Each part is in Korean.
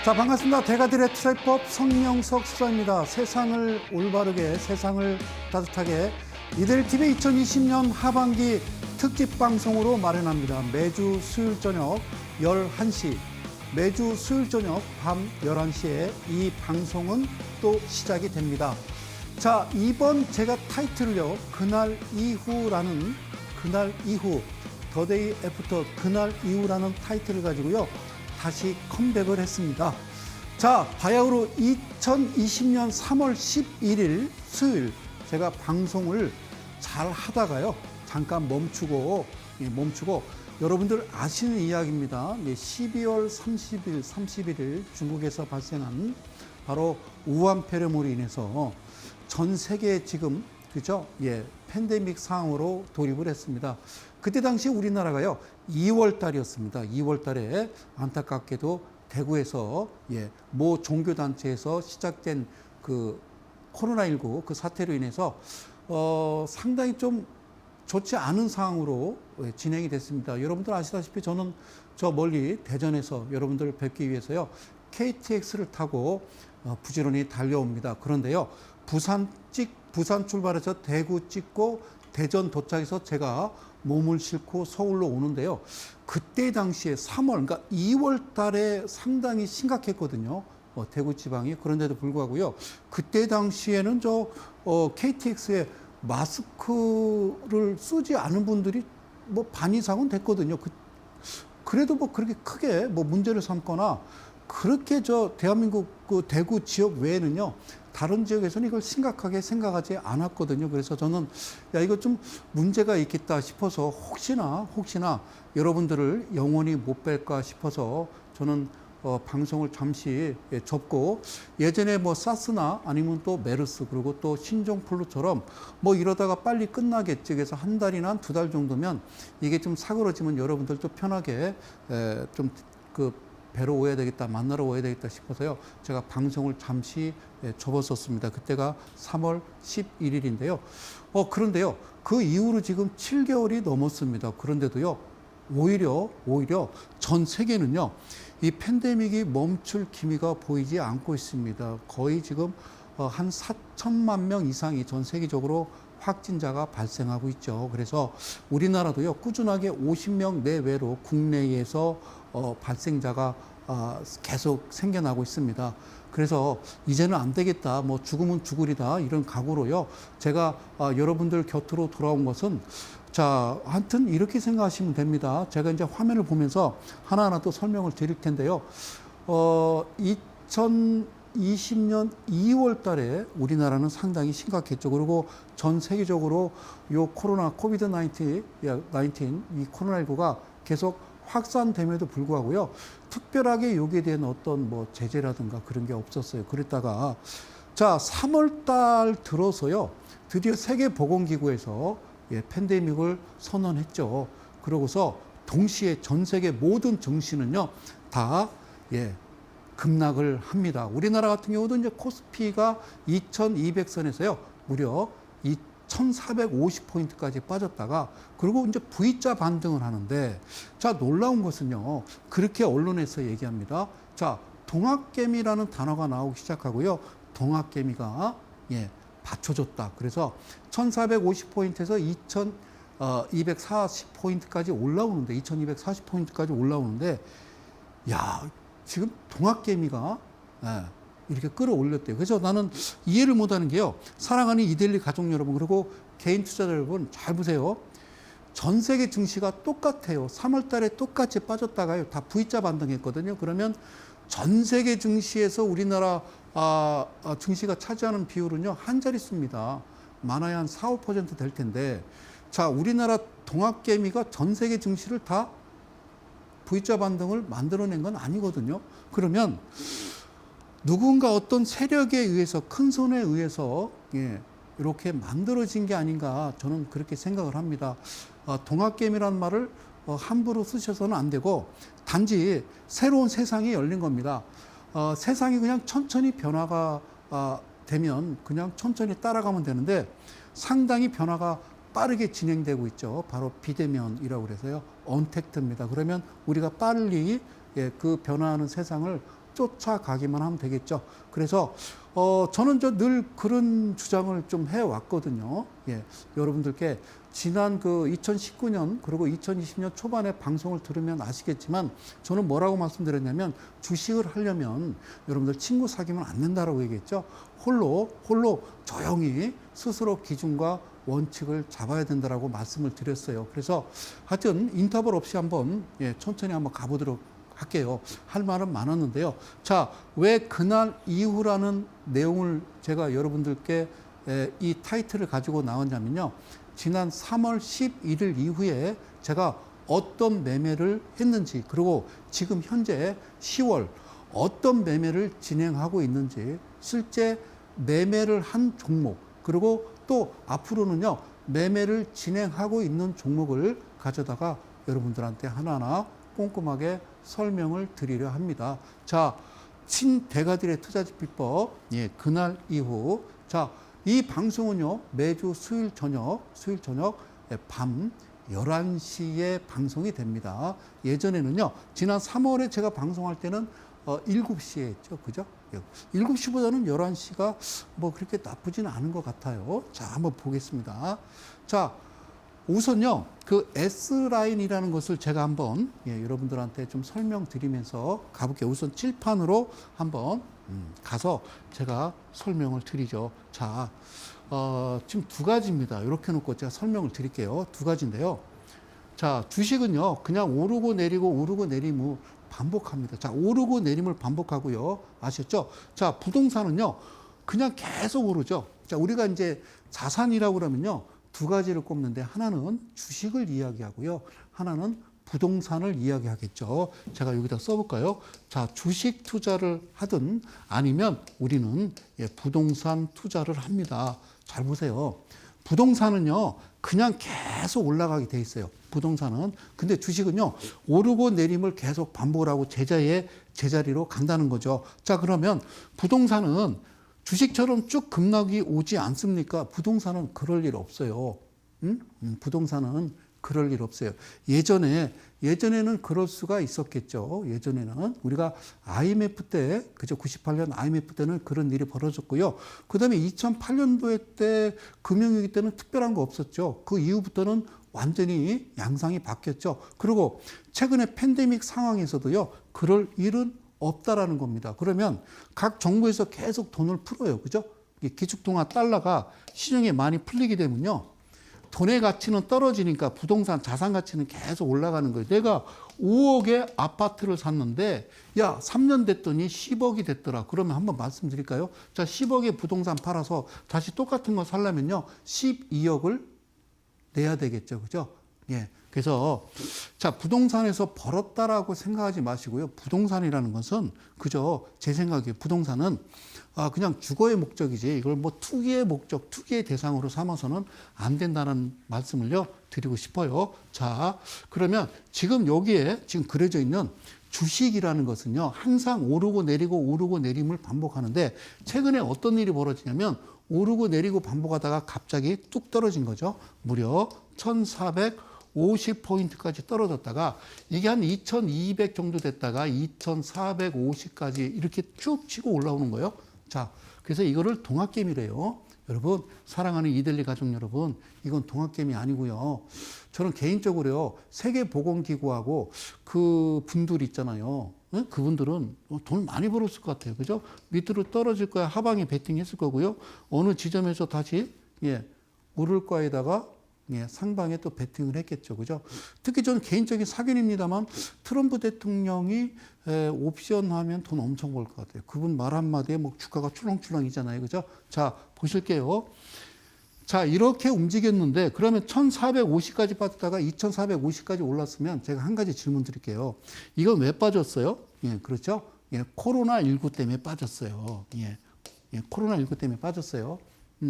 자, 반갑습니다. 대가들의 트랙법 성명석 수사입니다. 세상을 올바르게, 세상을 따뜻하게 이데일TV 2020년 하반기 특집 방송으로 마련합니다. 매주 수요일 저녁 11시, 매주 수요일 저녁 밤 11시에 이 방송은 또 시작이 됩니다. 자, 이번 제가 타이틀을요, 그날 이후라는, 그날 이후, 더데이 애프터, 그날 이후라는 타이틀을 가지고요, 다시 컴백을 했습니다. 자, 바야흐로 2020년 3월 11일 수요일 제가 방송을 잘 하다가요, 잠깐 멈추고 여러분들 아시는 이야기입니다. 12월 31일 중국에서 발생한 바로 우한 폐렴으로 인해서 전 세계에 지금 그죠? 팬데믹 상황으로 돌입을 했습니다. 그때 당시 우리나라가요, 2월 달이었습니다. 2월 달에 안타깝게도 대구에서 모 종교단체에서 시작된 그 코로나19 그 사태로 인해서 상당히 좀 좋지 않은 상황으로 진행이 됐습니다. 여러분들 아시다시피 저는 저 멀리 대전에서 여러분들을 뵙기 위해서요, KTX를 타고 부지런히 달려옵니다. 그런데요, 부산 출발해서 대구 찍고 대전 도착해서 제가 몸을 싣고 서울로 오는데요. 그때 당시에 3월, 그러니까 2월 달에 상당히 심각했거든요. 대구 지방이. 그런데도 불구하고요, 그때 당시에는 KTX에 마스크를 쓰지 않은 분들이 반 이상은 됐거든요. 그래도 그렇게 크게 문제를 삼거나 그렇게 대한민국 그 대구 지역 외에는요, 다른 지역에서는 이걸 심각하게 생각하지 않았거든요. 그래서 저는 이거 좀 문제가 있겠다 싶어서 혹시나 여러분들을 영원히 못 뵐까 싶어서 저는 방송을 잠시 접고, 예전에 사스나 아니면 또 메르스 그리고 또 신종플루처럼 이러다가 빨리 끝나겠지. 그래서 한 달이나 두 달 정도면 이게 좀 사그러지면 여러분들도 편하게 좀 뵈러 오야 되겠다, 만나러 오야 되겠다 싶어서요, 제가 방송을 잠시 접었었습니다. 그때가 3월 11일인데요. 그런데요, 그 이후로 지금 7개월이 넘었습니다. 그런데도요, 오히려 전 세계는요, 이 팬데믹이 멈출 기미가 보이지 않고 있습니다. 거의 지금 한 4천만 명 이상이 전 세계적으로 확진자가 발생하고 있죠. 그래서 우리나라도요, 꾸준하게 50명 내외로 국내에서 발생자가 계속 생겨나고 있습니다. 그래서 이제는 안 되겠다, 죽으면 죽으리다, 이런 각오로요, 제가 여러분들 곁으로 돌아온 것은, 자, 하여튼 이렇게 생각하시면 됩니다. 제가 이제 화면을 보면서 하나하나 또 설명을 드릴 텐데요. 2020년 2월 달에 우리나라는 상당히 심각했죠. 그리고 전 세계적으로 요 코비드-19, 이 코로나19가 계속 확산됨에도 불구하고요, 특별하게 여기에 대한 어떤 제재라든가 그런 게 없었어요. 그랬다가, 자, 3월 달 들어서요, 드디어 세계보건기구에서 팬데믹을 선언했죠. 그러고서 동시에 전 세계 모든 증시는요, 다 급락을 합니다. 우리나라 같은 경우도 이제 코스피가 2200선에서요, 무려 1450포인트까지 빠졌다가, 그리고 이제 V자 반등을 하는데, 자, 놀라운 것은요, 그렇게 언론에서 얘기합니다. 자, 동학개미라는 단어가 나오기 시작하고요, 동학개미가 받쳐줬다. 그래서 1450포인트에서 2240포인트까지 올라오는데, 2240포인트까지 올라오는데, 야, 지금 동학개미가 이렇게 끌어올렸대요. 그래서 나는 이해를 못하는 게요, 사랑하는 이데일리 가족 여러분, 그리고 개인 투자자 여러분, 잘 보세요. 전 세계 증시가 똑같아요. 3월 달에 똑같이 빠졌다가요, 다 V자 반등했거든요. 그러면 전 세계 증시에서 우리나라 증시가 차지하는 비율은요, 한 자릿수입니다. 많아야 한 4, 5% 될 텐데, 자, 우리나라 동학개미가 전 세계 증시를 다 V자 반등을 만들어낸 건 아니거든요. 그러면 누군가 어떤 세력에 의해서, 큰 손에 의해서 이렇게 만들어진 게 아닌가, 저는 그렇게 생각을 합니다. 동학개미라는 말을 함부로 쓰셔서는 안 되고, 단지 새로운 세상이 열린 겁니다. 세상이 그냥 천천히 변화가 되면 그냥 천천히 따라가면 되는데, 상당히 변화가 빠르게 진행되고 있죠. 바로 비대면이라고 그래서요, 언택트입니다. 그러면 우리가 빨리 그 변화하는 세상을 쫓아가기만 하면 되겠죠. 그래서 저는 늘 그런 주장을 좀 해왔거든요. 예, 여러분들께 지난 그 2019년 그리고 2020년 초반에 방송을 들으면 아시겠지만 저는 뭐라고 말씀드렸냐면 주식을 하려면 여러분들 친구 사귀면 안 된다라고 얘기했죠. 홀로 조용히 스스로 기준과 원칙을 잡아야 된다라고 말씀을 드렸어요. 그래서 하여튼 인터벌 없이 한번 천천히 한번 가보도록 할게요. 할 말은 많았는데요. 자, 왜 그날 이후라는 내용을 제가 여러분들께 이 타이틀을 가지고 나왔냐면요. 지난 3월 11일 이후에 제가 어떤 매매를 했는지 그리고 지금 현재 10월 어떤 매매를 진행하고 있는지 실제 매매를 한 종목 그리고 또 앞으로는요 매매를 진행하고 있는 종목을 가져다가 여러분들한테 하나하나 꼼꼼하게 설명을 드리려 합니다. 자, 친대가들의 투자집 비법, 그날 이후. 자, 이 방송은요, 매주 수요일 저녁 밤 11시에 방송이 됩니다. 예전에는요, 지난 3월에 제가 방송할 때는 7시에 했죠. 그죠? 7시보다는 11시가 뭐 그렇게 나쁘지는 않은 것 같아요. 자, 한번 보겠습니다. 자, 우선요, 그 S라인이라는 것을 제가 한번 여러분들한테 좀 설명드리면서 가볼게요. 우선 칠판으로 한번 가서 제가 설명을 드리죠. 자, 지금 두 가지입니다. 이렇게 놓고 제가 설명을 드릴게요. 두 가지인데요. 자, 주식은요, 그냥 오르고 내리고 반복합니다. 자, 오르고 내림을 반복하고요. 아셨죠? 자, 부동산은요, 그냥 계속 오르죠. 자, 우리가 이제 자산이라고 그러면요, 두 가지를 꼽는데 하나는 주식을 이야기하고요. 하나는 부동산을 이야기하겠죠. 제가 여기다 써볼까요? 자, 주식 투자를 하든 아니면 우리는 부동산 투자를 합니다. 잘 보세요. 부동산은요, 그냥 계속 올라가게 돼 있어요. 부동산은. 근데 주식은요, 오르고 내림을 계속 반복을 하고 제자리로 간다는 거죠. 자, 그러면 부동산은 주식처럼 쭉 급락이 오지 않습니까? 부동산은 그럴 일 없어요. 부동산은 그럴 일 없어요. 예전에는 그럴 수가 있었겠죠. 예전에는 우리가 IMF 때, 그죠? 98년 IMF 때는 그런 일이 벌어졌고요. 그 다음에 2008년도에 때 금융위기 때는 특별한 거 없었죠. 그 이후부터는 완전히 양상이 바뀌었죠. 그리고 최근에 팬데믹 상황에서도요, 그럴 일은 없다라는 겁니다. 그러면 각 정부에서 계속 돈을 풀어요. 그죠? 기축통화 달러가 시중에 많이 풀리게 되면요. 돈의 가치는 떨어지니까 부동산 자산 가치는 계속 올라가는 거예요. 내가 5억의 아파트를 샀는데 야 3년 됐더니 10억이 됐더라. 그러면 한번 말씀드릴까요? 자, 10억의 부동산 팔아서 다시 똑같은 거 살려면요. 12억을 내야 되겠죠. 그죠? 예. 그래서 자, 부동산에서 벌었다라고 생각하지 마시고요. 부동산이라는 것은 그저 제 생각에 부동산은 그냥 주거의 목적이지 이걸 뭐 투기의 목적, 투기의 대상으로 삼아서는 안 된다는 말씀을요 드리고 싶어요. 자, 그러면 지금 여기에 지금 그려져 있는 주식이라는 것은요 항상 오르고 내림을 반복하는데 최근에 어떤 일이 벌어지냐면 오르고 내리고 반복하다가 갑자기 뚝 떨어진 거죠. 무려 1450포인트까지 떨어졌다가 이게 한 2200 정도 됐다가 2450까지 이렇게 쭉 치고 올라오는 거예요. 자, 그래서 이거를 동학개미래요. 여러분, 사랑하는 이델리 가족 여러분, 이건 동학개미 아니고요. 저는 개인적으로요, 세계보건기구하고 그 분들 있잖아요. 그분들은 돈 많이 벌었을 것 같아요. 그죠? 밑으로 떨어질 거야. 하방에 베팅했을 거고요. 어느 지점에서 다시, 오를 거에다가 상방에 또 베팅을 했겠죠. 그죠? 특히 저는 개인적인 사견입니다만 트럼프 대통령이 옵션 하면 돈 엄청 벌 것 같아요. 그분 말 한마디에 뭐 주가가 출렁출렁이잖아요. 그죠? 자, 보실게요. 자, 이렇게 움직였는데 그러면 1450까지 빠졌다가 2450까지 올랐으면 제가 한 가지 질문 드릴게요. 이건 왜 빠졌어요? 그렇죠? 코로나19 때문에 빠졌어요. 코로나19 때문에 빠졌어요.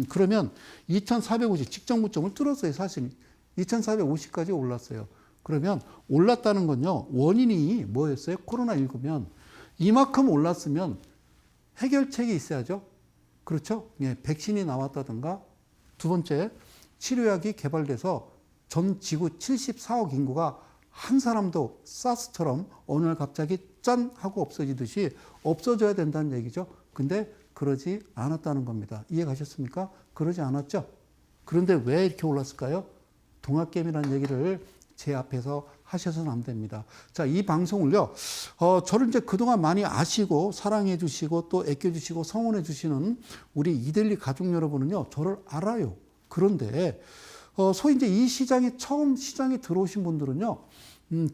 그러면 2450 직전 고점을 뚫었어요. 사실 2450까지 올랐어요. 그러면 올랐다는 건요. 원인이 뭐였어요? 코로나19면 이만큼 올랐으면 해결책이 있어야죠. 그렇죠? 백신이 나왔다든가 두 번째 치료약이 개발돼서 전 지구 74억 인구가 한 사람도 사스처럼 어느 날 갑자기 짠 하고 없어지듯이 없어져야 된다는 얘기죠. 근데 그러지 않았다는 겁니다. 이해 가셨습니까? 그러지 않았죠. 그런데 왜 이렇게 올랐을까요? 동학개미라는 얘기를 제 앞에서 하셔서는 안 됩니다. 자, 이 방송을요, 저를 이제 그동안 많이 아시고 사랑해 주시고 또 애껴 주시고 성원해 주시는 우리 이데일리 가족 여러분은요, 저를 알아요. 그런데, 소위 이제 이 시장에 처음 시장에 들어오신 분들은요,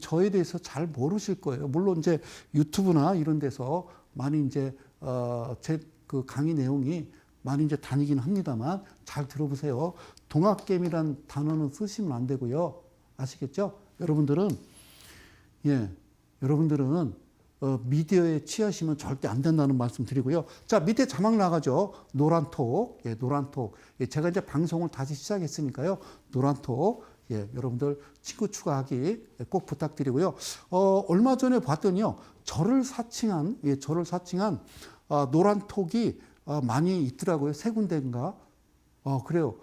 저에 대해서 잘 모르실 거예요. 물론 이제 유튜브나 이런 데서 많이 이제, 제 그 강의 내용이 많이 이제 다니긴 합니다만 잘 들어보세요. 동학개미란 단어는 쓰시면 안 되고요. 아시겠죠? 여러분들은 미디어에 취하시면 절대 안 된다는 말씀 드리고요. 자, 밑에 자막 나가죠. 노란톡. 노란톡. 제가 이제 방송을 다시 시작했으니까요. 노란톡. 여러분들 친구 추가하기 꼭 부탁드리고요. 얼마 전에 봤더니요. 저를 사칭한 노란톡이 많이 있더라고요. 세 군데인가. 그래요.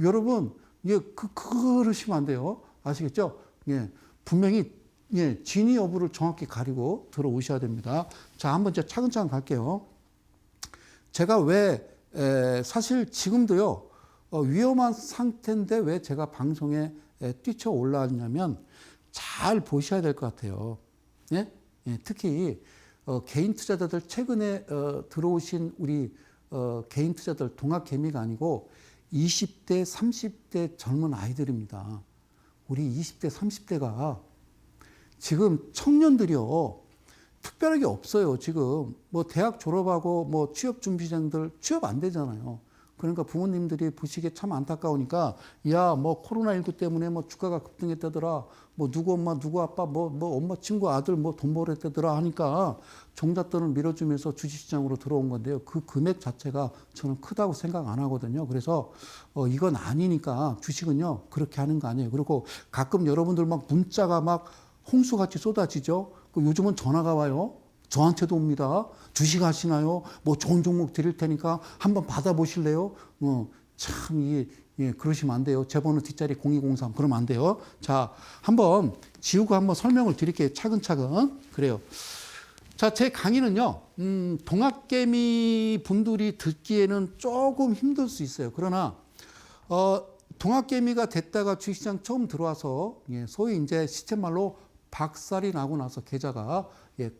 여러분, 그러시면 안 돼요. 아시겠죠? 분명히, 진위 여부를 정확히 가리고 들어오셔야 됩니다. 자, 한번 이제 차근차근 갈게요. 제가 사실 지금도요, 위험한 상태인데 왜 제가 방송에 뛰쳐 올라왔냐면 잘 보셔야 될 것 같아요. 특히, 개인 투자자들, 최근에 들어오신 우리 개인 투자자들, 동학개미가 아니고 20대, 30대 젊은 아이들입니다. 우리 20대, 30대가 지금 청년들이요, 특별하게 없어요. 지금 뭐 대학 졸업하고 뭐 취업 준비생들 취업 안 되잖아요. 그러니까 부모님들이 보시기에 참 안타까우니까, 야, 뭐 코로나19 때문에 뭐 주가가 급등했다더라, 뭐 누구 엄마, 누구 아빠, 뭐 엄마 친구 아들 뭐 돈 벌었다더라 하니까 종잣돈을 밀어주면서 주식시장으로 들어온 건데요. 그 금액 자체가 저는 크다고 생각 안 하거든요. 그래서 이건 아니니까 주식은요, 그렇게 하는 거 아니에요. 그리고 가끔 여러분들 막 문자가 막 홍수같이 쏟아지죠. 요즘은 전화가 와요. 저한테도 옵니다. 주식 하시나요? 뭐 좋은 종목 드릴 테니까 한번 받아보실래요? 참, 그러시면 안 돼요. 제 번호 뒷자리 0203. 그러면 안 돼요. 자, 한번 지우고 한번 설명을 드릴게요. 차근차근. 그래요. 자, 제 강의는요, 동학개미 분들이 듣기에는 조금 힘들 수 있어요. 그러나, 동학개미가 됐다가 주식시장 처음 들어와서, 소위 이제 시쳇말로 박살이 나고 나서 계좌가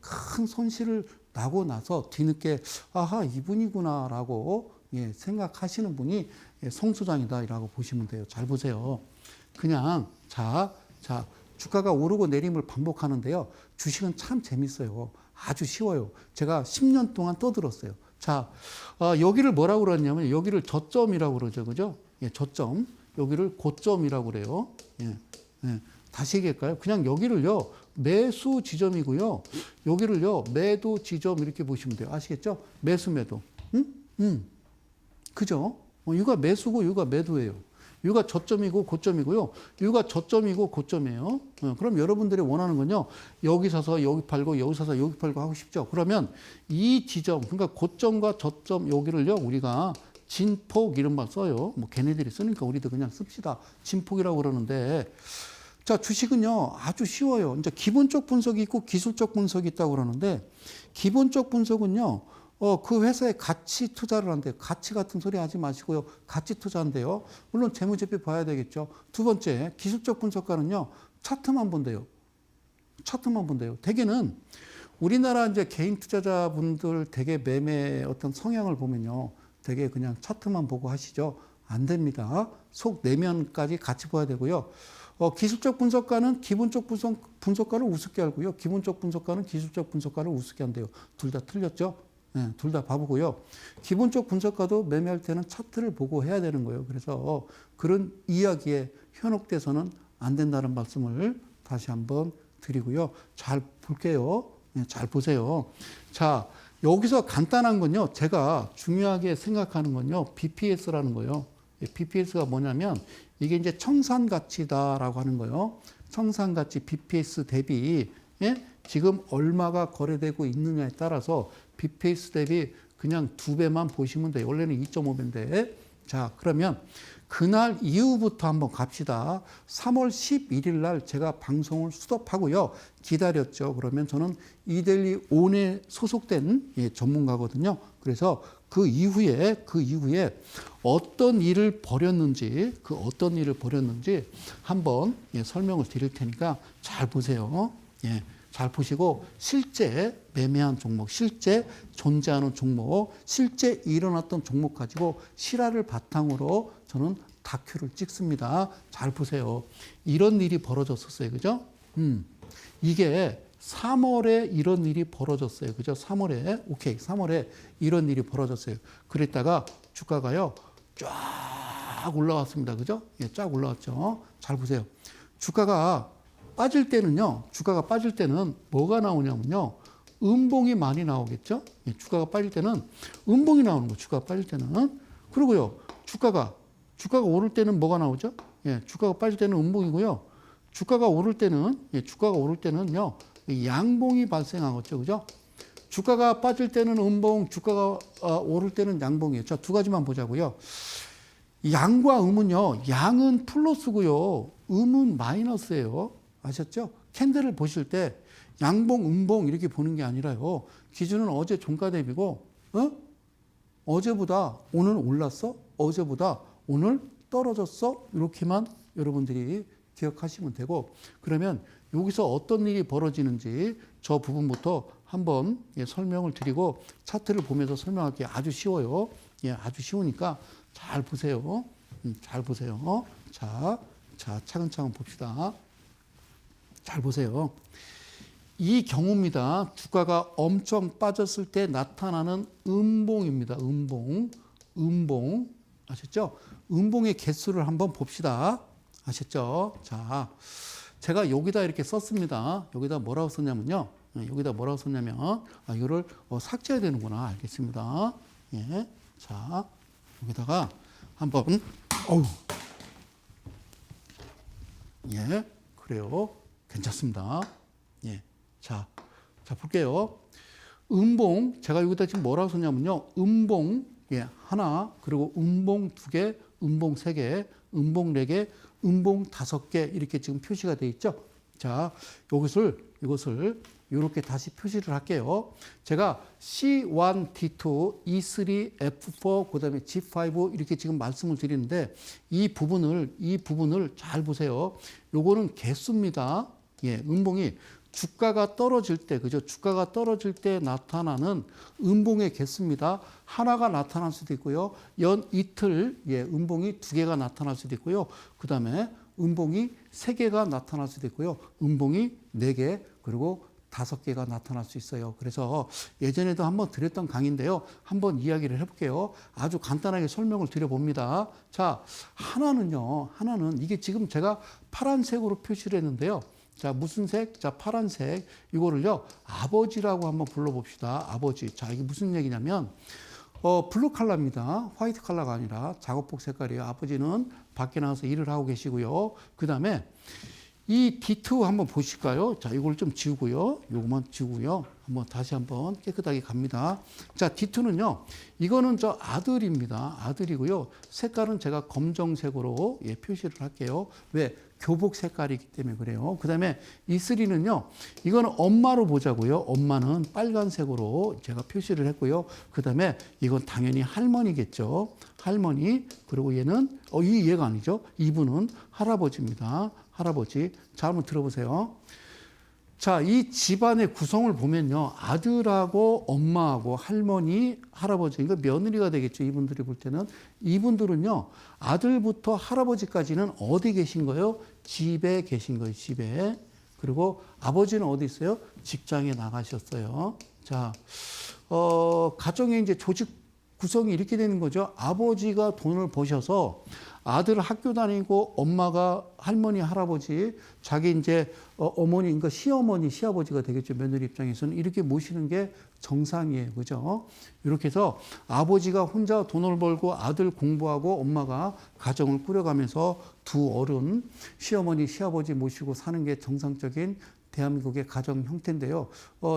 큰 손실을 나고 나서 뒤늦게 아하 이분이구나라고 생각하시는 분이 송 소장이다라고 보시면 돼요. 잘 보세요. 그냥 자 주가가 오르고 내림을 반복하는데요. 주식은 참 재밌어요. 아주 쉬워요. 제가 10년 동안 떠들었어요. 자, 여기를 뭐라고 그러냐면 여기를 저점이라고 그러죠. 그죠? 저점. 여기를 고점이라고 그래요. 다시 얘기할까요? 그냥 여기를요, 매수 지점이고요. 여기를요, 매도 지점 이렇게 보시면 돼요. 아시겠죠? 매수, 매도. 그죠? 여기가 매수고 여기가 매도예요. 여기가 저점이고 고점이고요. 여기가 저점이고 고점이에요. 그럼 여러분들이 원하는 건요, 여기 사서 여기 팔고 여기 사서 여기 팔고 하고 싶죠? 그러면 이 지점, 그러니까 고점과 저점 여기를요, 우리가 진폭 이런 말 써요. 뭐 걔네들이 쓰니까 우리도 그냥 씁시다. 진폭이라고 그러는데, 자, 주식은요, 아주 쉬워요. 이제 기본적 분석이 있고 기술적 분석이 있다고 그러는데, 기본적 분석은요, 그 회사에 가치 투자를 한대요. 가치 같은 소리 하지 마시고요. 가치 투자한대요. 물론 재무제표 봐야 되겠죠. 두 번째, 기술적 분석가는요, 차트만 본대요. 차트만 본대요. 대개는 우리나라 이제 개인 투자자분들 대개 매매 어떤 성향을 보면요, 대개 그냥 차트만 보고 하시죠. 안 됩니다. 속 내면까지 같이 봐야 되고요. 기술적 분석가는 기본적 분석가를 우습게 알고요. 기본적 분석가는 기술적 분석가를 우습게 한대요. 둘 다 틀렸죠? 둘 다 바보고요. 기본적 분석가도 매매할 때는 차트를 보고 해야 되는 거예요. 그래서 그런 이야기에 현혹돼서는 안 된다는 말씀을 다시 한번 드리고요. 잘 볼게요. 잘 보세요. 자, 여기서 간단한 건요. 제가 중요하게 생각하는 건요. BPS라는 거예요. BPS가 뭐냐면 이게 이제 청산가치다라고 하는 거예요. 청산가치 BPS 대비 지금 얼마가 거래되고 있느냐에 따라서 BPS 대비 그냥 2배만 보시면 돼요. 원래는 2.5배인데. 자, 그러면 그날 이후부터 한번 갑시다. 3월 11일 날 제가 방송을 스톱하고요. 기다렸죠. 그러면 저는 이데일리 온에 소속된 전문가거든요. 그래서 그 이후에 어떤 일을 벌였는지 한번 설명을 드릴 테니까 잘 보세요. 잘 보시고 실제 매매한 종목, 실제 존재하는 종목, 실제 일어났던 종목 가지고 실화를 바탕으로 저는 다큐를 찍습니다. 잘 보세요. 이런 일이 벌어졌었어요. 그죠? 이게 3월에 이런 일이 벌어졌어요. 그죠? 3월에 이런 일이 벌어졌어요. 그랬다가 주가가요, 쫙 올라왔습니다. 그죠? 쫙 올라왔죠. 잘 보세요. 주가가 빠질 때는 뭐가 나오냐면요. 음봉이 많이 나오겠죠? 주가가 빠질 때는 음봉이 나오는 거예요. 주가가 빠질 때는. 그리고요, 주가가 오를 때는 뭐가 나오죠? 주가가 빠질 때는 음봉이고요. 주가가 오를 때는요, 양봉이 발생하겠죠. 그죠? 주가가 빠질 때는 음봉, 주가가 오를 때는 양봉이에요. 자, 두 가지만 보자고요. 양과 음은요, 양은 플러스고요, 음은 마이너스예요. 아셨죠? 캔들을 보실 때 양봉, 음봉 이렇게 보는 게 아니라요. 기준은 어제 종가 대비고, 어제보다 오늘 올랐어? 어제보다 오늘 떨어졌어? 이렇게만 여러분들이 기억하시면 되고, 그러면 여기서 어떤 일이 벌어지는지 저 부분부터 한번 설명을 드리고 차트를 보면서 설명할게요. 아주 쉬워요. 아주 쉬우니까 잘 보세요. 잘 보세요. 자, 차근차근 봅시다. 잘 보세요. 이 경우입니다. 주가가 엄청 빠졌을 때 나타나는 음봉입니다. 음봉. 아셨죠? 음봉의 개수를 한번 봅시다. 아셨죠? 자, 제가 여기다 이렇게 썼습니다. 여기다 뭐라고 썼냐면요. 이거를 삭제해야 되는구나. 알겠습니다. 자, 여기다가 한번, 그래요. 괜찮습니다. 자, 볼게요. 음봉, 제가 여기다 지금 뭐라고 썼냐면요. 음봉, 하나, 그리고 음봉 2개, 음봉 3개, 음봉 4개, 음봉 5개, 이렇게 지금 표시가 되어 있죠. 자, 이것을 이렇게 다시 표시를 할게요. 제가 C1, D2, E3, F4, 그 다음에 G5 이렇게 지금 말씀을 드리는데 이 부분을 잘 보세요. 요거는 개수입니다. 음봉이 주가가 떨어질 때, 그죠? 주가가 떨어질 때 나타나는 음봉의 개수입니다. 하나가 나타날 수도 있고요. 연 이틀, 음봉이 2개가 나타날 수도 있고요. 그 다음에 음봉이 3개가 나타날 수도 있고요. 음봉이 4개, 그리고 5개가 나타날 수 있어요. 그래서 예전에도 한번 드렸던 강의인데요. 한번 이야기를 해볼게요. 아주 간단하게 설명을 드려봅니다. 자, 하나는 이게 지금 제가 파란색으로 표시를 했는데요. 자, 무슨 색? 자, 파란색. 이거를요, 아버지라고 한번 불러봅시다. 아버지. 자, 이게 무슨 얘기냐면, 블루 컬러입니다. 화이트 컬러가 아니라 작업복 색깔이에요. 아버지는 밖에 나가서 일을 하고 계시고요. 그 다음에 이 D2 한번 보실까요? 자, 이걸 좀 지우고요. 요거만 지우고요. 다시 한번 깨끗하게 갑니다. 자, D2는요, 이거는 저 아들입니다. 아들이고요. 색깔은 제가 검정색으로 표시를 할게요. 왜? 교복 색깔이기 때문에 그래요. 그 다음에 E3는요, 이거는 엄마로 보자고요. 엄마는 빨간색으로 제가 표시를 했고요. 그 다음에 이건 당연히 할머니겠죠. 할머니. 그리고 얘는, 얘가 아니죠. 이분은 할아버지입니다. 할아버지. 자, 한번 들어보세요. 자, 이 집안의 구성을 보면요. 아들하고 엄마하고 할머니, 할아버지, 그러니까 며느리가 되겠죠. 이분들이 볼 때는. 이분들은요, 아들부터 할아버지까지는 어디 계신 거예요? 집에 계신 거예요. 집에. 그리고 아버지는 어디 있어요? 직장에 나가셨어요. 자, 가정의 이제 조직 구성이 이렇게 되는 거죠. 아버지가 돈을 버셔서 아들 학교 다니고 엄마가 할머니, 할아버지, 자기 이제 어머니, 그러니까 시어머니, 시아버지가 되겠죠. 며느리 입장에서는 이렇게 모시는 게 정상이에요. 그죠? 이렇게 해서 아버지가 혼자 돈을 벌고 아들 공부하고 엄마가 가정을 꾸려가면서 두 어른, 시어머니, 시아버지 모시고 사는 게 정상적인 대한민국의 가정 형태인데요.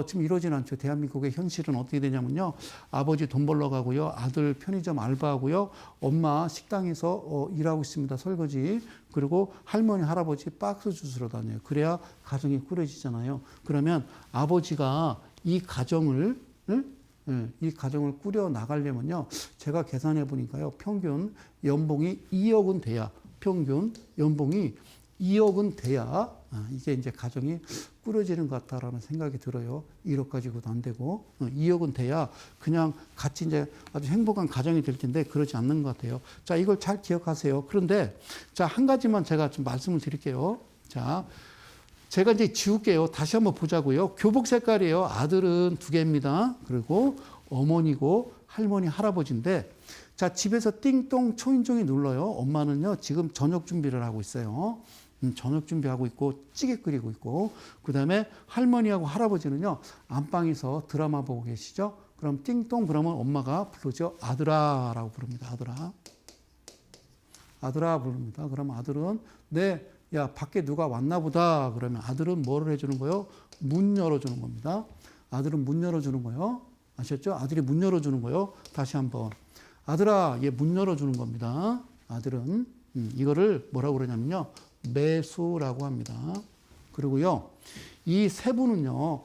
지금 이러진 않죠. 대한민국의 현실은 어떻게 되냐면요. 아버지 돈 벌러 가고요. 아들 편의점 알바하고요. 엄마 식당에서 일하고 있습니다. 설거지. 그리고 할머니, 할아버지 박스 주스러 다녀요. 그래야 가정이 꾸려지잖아요. 그러면 아버지가 이 가정을 꾸려 나가려면요. 제가 계산해 보니까요. 평균 연봉이 2억은 돼야, 평균 연봉이 2억은 돼야 이게 이제 가정이 꾸려지는 것 같다라는 생각이 들어요. 1억 가지고도 안 되고 2억은 돼야 그냥 같이 이제 아주 행복한 가정이 될 텐데 그러지 않는 것 같아요. 자, 이걸 잘 기억하세요. 그런데 자, 한 가지만 제가 좀 말씀을 드릴게요. 자, 제가 이제 지울게요. 다시 한번 보자고요. 교복 색깔이에요. 아들은 2개입니다. 그리고 어머니고 할머니, 할아버지인데 자, 집에서 띵동 초인종이 눌러요. 엄마는요, 지금 저녁 준비를 하고 있어요. 저녁 준비하고 있고, 찌개 끓이고 있고, 그 다음에 할머니하고 할아버지는요, 안방에서 드라마 보고 계시죠? 그럼 띵동 그러면 엄마가 부르죠. 아들아 라고 부릅니다. 아들아. 아들아 부릅니다. 그럼 아들은, 네, 야, 밖에 누가 왔나 보다. 그러면 아들은 뭐를 해주는 거예요? 문 열어주는 겁니다. 아들은 문 열어주는 거예요. 아셨죠? 아들이 문 열어주는 거예요. 다시 한번. 아들아, 얘 문 열어주는 겁니다. 아들은. 이거를 뭐라고 그러냐면요. 매수라고 합니다. 그리고요. 이 세 분은요.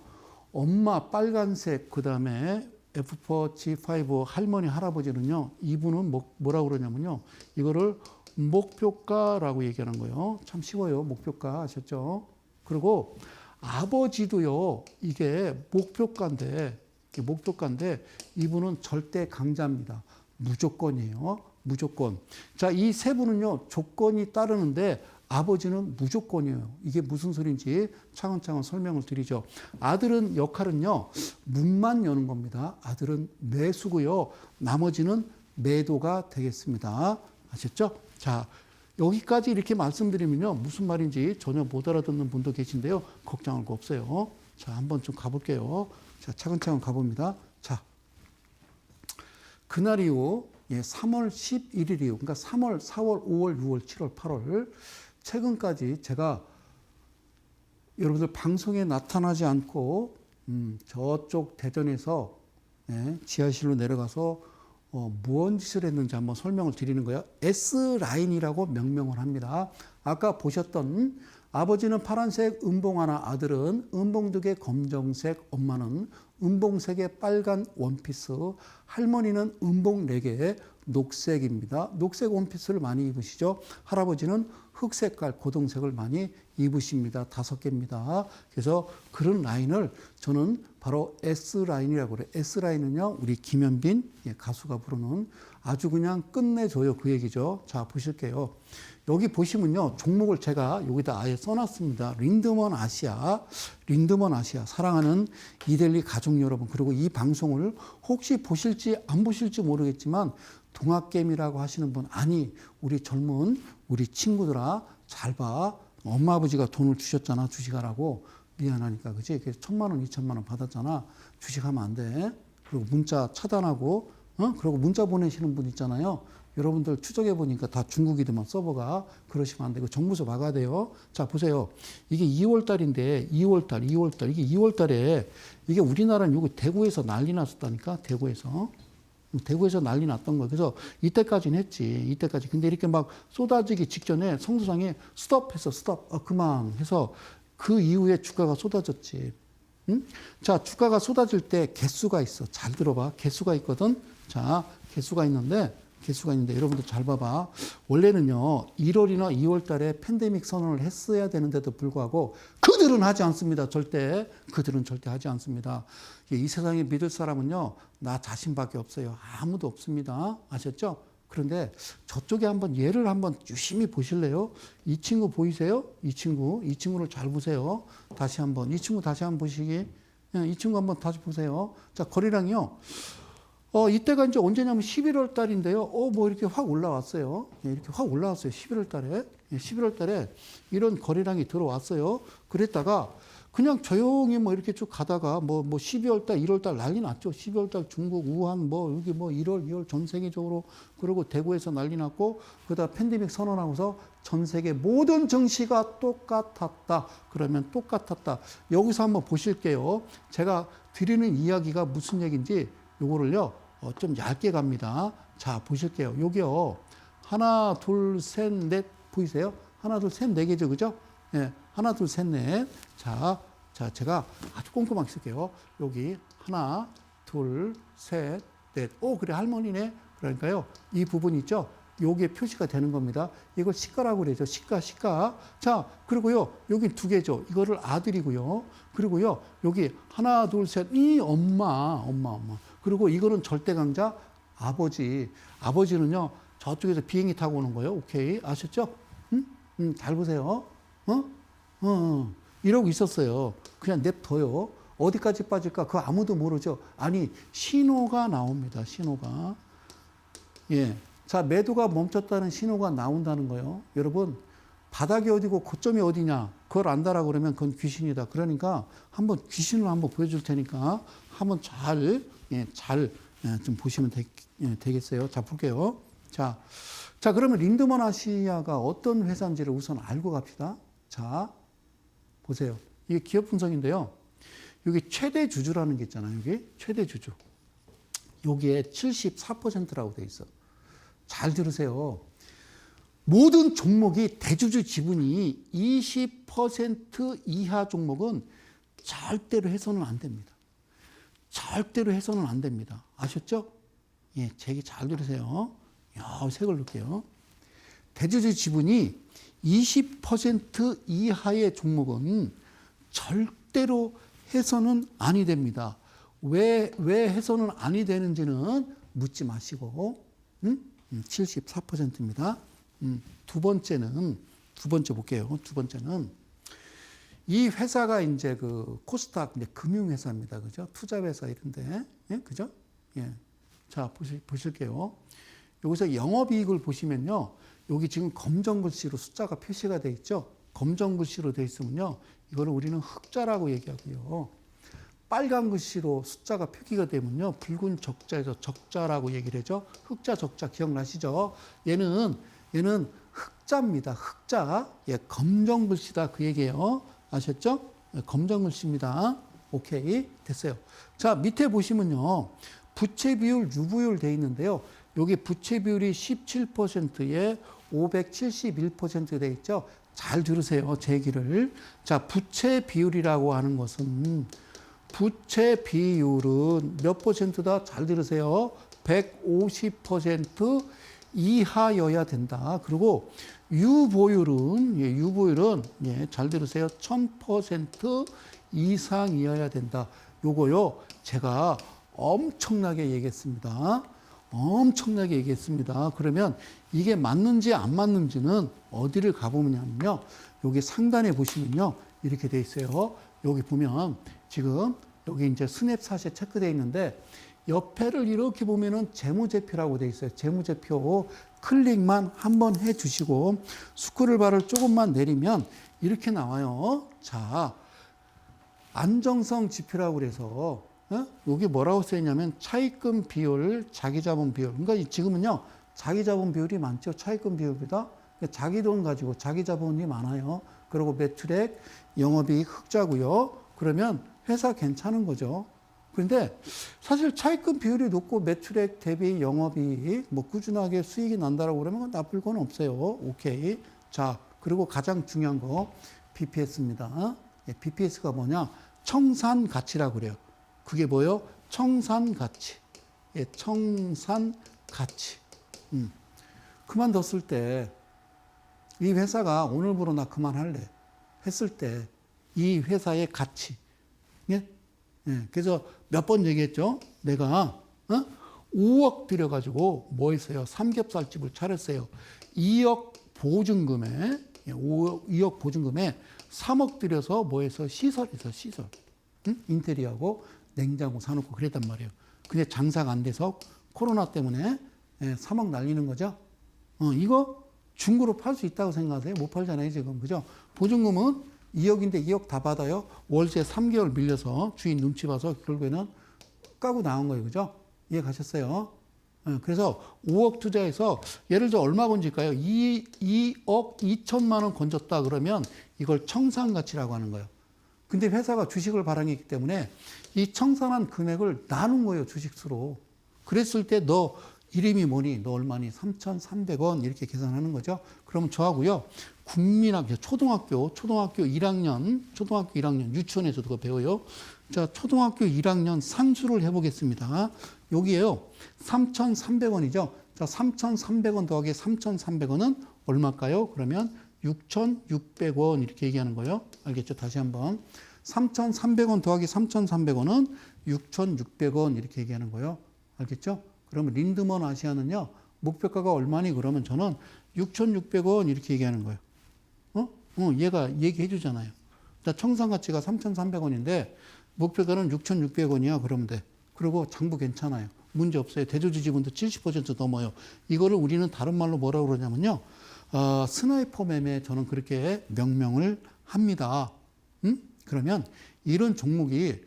엄마 빨간색, 그 다음에 F4, G5 할머니, 할아버지는요. 이분은 뭐라고 그러냐면요. 이거를 목표가라고 얘기하는 거예요. 참 쉬워요. 목표가 아셨죠? 그리고 아버지도요. 이게 목표가인데 이분은 절대 강자입니다. 무조건이에요. 무조건. 자, 이 세 분은요. 조건이 따르는데 아버지는 무조건이에요. 이게 무슨 소리인지 차근차근 설명을 드리죠. 아들은 역할은요. 문만 여는 겁니다. 아들은 매수고요. 나머지는 매도가 되겠습니다. 아셨죠? 자, 여기까지 이렇게 말씀드리면요. 무슨 말인지 전혀 못 알아듣는 분도 계신데요. 걱정할 거 없어요. 자, 한번 좀 가볼게요. 자, 차근차근 가봅니다. 자, 그날 이후 3월 11일 이후, 그러니까 3월, 4월, 5월, 6월, 7월, 8월 최근까지 제가 여러분들 방송에 나타나지 않고 저쪽 대전에서 지하실로 내려가서 무언 짓을 했는지 한번 설명을 드리는 거예요. S라인이라고 명명을 합니다. 아까 보셨던 아버지는 파란색 은봉 하나, 아들은 은봉 2개 검정색, 엄마는 은봉색의 빨간 원피스, 할머니는 은봉 4개 녹색입니다. 녹색 원피스를 많이 입으시죠. 할아버지는 흑색깔 고동색을 많이 입으십니다. 5개입니다. 그래서 그런 라인을 저는 바로 S라인이라고 그래요. S라인은요, 우리 김현빈 가수가 부르는 아주 그냥 끝내줘요. 그 얘기죠. 자, 보실게요. 여기 보시면요, 종목을 제가 여기다 아예 써놨습니다. 린드먼 아시아, 사랑하는 이델리 가족 여러분, 그리고 이 방송을 혹시 보실지 안 보실지 모르겠지만 동학개미라고 하시는 분, 아니 우리 젊은 우리 친구들아 잘 봐. 엄마 아버지가 돈을 주셨잖아, 주식하라고. 미안하니까, 그지? 그래서 1,000만 원, 2,000만 원 받았잖아. 주식하면 안 돼. 그리고 문자 차단하고, 그리고 문자 보내시는 분 있잖아요. 여러분들 추적해 보니까 다 중국이더만 서버가. 그러시면 안 되고 정부서 막아야 돼요. 자, 보세요. 이게 2월 달인데 2월 달 이게 2월 달에 이게 우리나라는 여기 대구에서 난리 났었다니까. 대구에서 난리 났던 거예요. 그래서 이때까지는 했지. 이때까지. 근데 이렇게 막 쏟아지기 직전에 성수상에 스톱해서 그만 해서 그 이후에 주가가 쏟아졌지. 응? 자, 주가가 쏟아질 때 개수가 있어. 잘 들어봐. 개수가 있거든. 자, 개수가 있는데 여러분들 잘 봐봐. 원래는요, 1월이나 2월 달에 팬데믹 선언을 했어야 되는데도 불구하고 그들은 하지 않습니다. 그들은 절대 하지 않습니다. 이 세상에 믿을 사람은요, 나 자신밖에 없어요. 아무도 없습니다. 아셨죠? 그런데 저쪽에 한번 얘를 한번 유심히 보실래요? 이 친구 보이세요? 이 친구를 잘 보세요. 다시 한번 보시기. 이 친구 한번 다시 보세요. 자, 거래량이요. 이때가 이제 언제냐면 11월 달인데요. 뭐 이렇게 확 올라왔어요. 이렇게 확 올라왔어요. 11월 달에. 11월 달에 이런 거래량이 들어왔어요. 그랬다가 그냥 조용히 뭐 이렇게 쭉 가다가 뭐 12월 달, 1월 달 난리 났죠. 12월 달 중국, 우한 뭐 여기 뭐 1월, 2월 전 세계적으로 그리고 대구에서 난리 났고 그다음 팬데믹 선언하고서 전 세계 모든 증시가 똑같았다. 그러면 똑같았다. 여기서 한번 보실게요. 제가 드리는 이야기가 무슨 얘기인지 요거를요. 좀 얇게 갑니다. 자, 보실게요. 여기요. 하나, 둘, 셋, 넷 보이세요? 하나, 둘, 셋, 네 개죠. 그죠? 예. 하나, 둘, 셋, 넷. 자, 제가 아주 꼼꼼하게 쓸게요. 여기 하나, 둘, 셋, 넷. 오, 그래, 할머니네. 그러니까요. 이 부분 있죠? 요게 표시가 되는 겁니다. 이걸 시가라고 그러죠. 시가. 자, 그리고요. 여기 두 개죠. 이거를 아들이고요. 그리고요. 여기 하나, 둘, 셋. 이 엄마. 그리고 이거는 절대 강자 아버지. 아버지는요. 저쪽에서 비행기 타고 오는 거예요. 오케이. 아셨죠? 잘 보세요. 이러고 있었어요. 그냥 냅둬요. 어디까지 빠질까? 그거 아무도 모르죠. 아니, 신호가 나옵니다. 신호가. 예. 자, 매도가 멈췄다는 신호가 나온다는 거예요. 여러분, 바닥이 어디고 고점이 어디냐? 그걸 안다라고 그러면 그건 귀신이다. 그러니까 한번 귀신을 한번 보여줄 테니까 한번 좀 보시면 되겠어요. 자, 볼게요. 자, 그러면 린드먼 아시아가 어떤 회사인지를 우선 알고 갑시다. 자, 보세요. 이게 기업 분석인데요. 여기 최대 주주라는 게 있잖아요. 여기 최대 주주. 여기에 74%라고 돼 있어. 잘 들으세요. 모든 종목이 대주주 지분이 20% 이하 종목은 절대로 해서는 안 됩니다. 절대로 해서는 안 됩니다. 아셨죠? 예, 제 얘기 잘 들으세요. 색을 넣을게요. 대주주 지분이 20% 이하의 종목은 절대로 해서는 아니 됩니다. 왜 해서는 아니 되는지는 묻지 마시고, 74%입니다. 두 번째 볼게요. 두 번째는 이 회사가 이제 그 코스닥 이제 금융회사입니다. 그죠? 투자회사 이런데. 예? 그죠? 예. 자, 보실게요. 여기서 영업이익을 보시면요. 여기 지금 검정 글씨로 숫자가 표시가 되어 있죠. 검정 글씨로 되어 있으면요. 이거를 우리는 흑자라고 얘기하고요. 빨간 글씨로 숫자가 표기가 되면요. 붉은 적자에서 적자라고 얘기를 하죠. 흑자, 적자 기억나시죠? 얘는 흑자입니다. 흑자. 예, 검정 글씨다 그 얘기예요. 아셨죠? 예, 검정 글씨입니다. 오케이. 됐어요. 자, 밑에 보시면요. 부채 비율, 유보율 돼 있는데요. 여기 부채 비율이 17%에 571% 돼 있죠. 잘 들으세요. 제 얘기를. 자, 부채 비율이라고 하는 것은 부채 비율은 몇 퍼센트다? 잘 들으세요. 150% 이하여야 된다. 그리고 유보율은 잘 들으세요. 1000% 이상이어야 된다. 요거요. 제가 엄청나게 얘기했습니다. 그러면 이게 맞는지 안 맞는지는 어디를 가보면요. 여기 상단에 보시면요. 이렇게 돼 있어요. 여기 보면 지금 여기 이제 스냅샷에 체크되어 있는데 옆에를 이렇게 보면은 재무제표라고 돼 있어요. 재무제표 클릭만 한번 해 주시고 스크롤바를 조금만 내리면 이렇게 나와요. 자, 안정성 지표라고 그래서 여기 뭐라고 써있냐면 차입금 비율, 자기자본 비율. 그러니까 지금은요. 자기자본 비율이 많죠. 차입금 비율보다. 자기 돈 가지고 자기자본이 많아요. 그리고 매출액, 영업이익 흑자고요. 그러면 회사 괜찮은 거죠. 그런데 사실 차입금 비율이 높고 매출액 대비 영업이익 뭐 꾸준하게 수익이 난다라고 그러면 나쁠 건 없어요. 오케이. 자, 그리고 가장 중요한 거 BPS입니다. BPS가 뭐냐? 청산 가치라고 그래요. 그게 뭐예요? 청산 가치. 예, 청산 가치. 그만뒀을 때 이 회사가 오늘부로 나 그만할래 했을 때 이 회사의 가치. 예? 예, 그래서 몇 번 얘기했죠. 내가 5억 들여가지고 뭐 했어요? 삼겹살집을 차렸어요. 2억 보증금에 2억 보증금에 3억 들여서 뭐 해서 시설에서 시설. 인테리어하고 냉장고 사놓고 그랬단 말이에요. 근데 장사가 안 돼서 코로나 때문에 3억 날리는 거죠. 이거 중고로 팔 수 있다고 생각하세요? 못 팔잖아요, 지금. 그죠? 보증금은 2억인데 2억 다 받아요. 월세 3개월 밀려서 주인 눈치 봐서 결국에는 까고 나온 거예요. 그죠? 이해 가셨어요? 그래서 5억 투자해서 예를 들어 얼마 건질까요? 2억 2천만 원 건졌다 그러면 이걸 청산가치라고 하는 거예요. 근데 회사가 주식을 발행했기 때문에 이 청산한 금액을 나눈 거예요. 주식수로. 그랬을 때 너 이름이 뭐니? 너 얼마니? 3,300원 이렇게 계산하는 거죠. 그러면 저하고요. 국민학교 초등학교 1학년 유치원에서도 그거 배워요. 자, 초등학교 1학년 산수를 해보겠습니다. 여기에요. 3,300원이죠. 자, 3,300원 더하기 3,300원은 얼마일까요? 그러면 6,600원 이렇게 얘기하는 거예요. 알겠죠? 다시 한번. 3,300원 더하기 3,300원은 6,600원 이렇게 얘기하는 거예요. 알겠죠? 그러면 린드먼 아시아는요. 목표가가 얼마니? 그러면 저는 6,600원 이렇게 얘기하는 거예요. 얘가 얘기해 주잖아요. 자, 청산가치가 3,300원인데 목표가는 6,600원이야. 그러면 돼. 그리고 장부 괜찮아요. 문제 없어요. 대조주 지분도 70% 넘어요. 이거를 우리는 다른 말로 뭐라고 그러냐면요. 스나이퍼 매매 저는 그렇게 명명을 합니다. 그러면 이런 종목이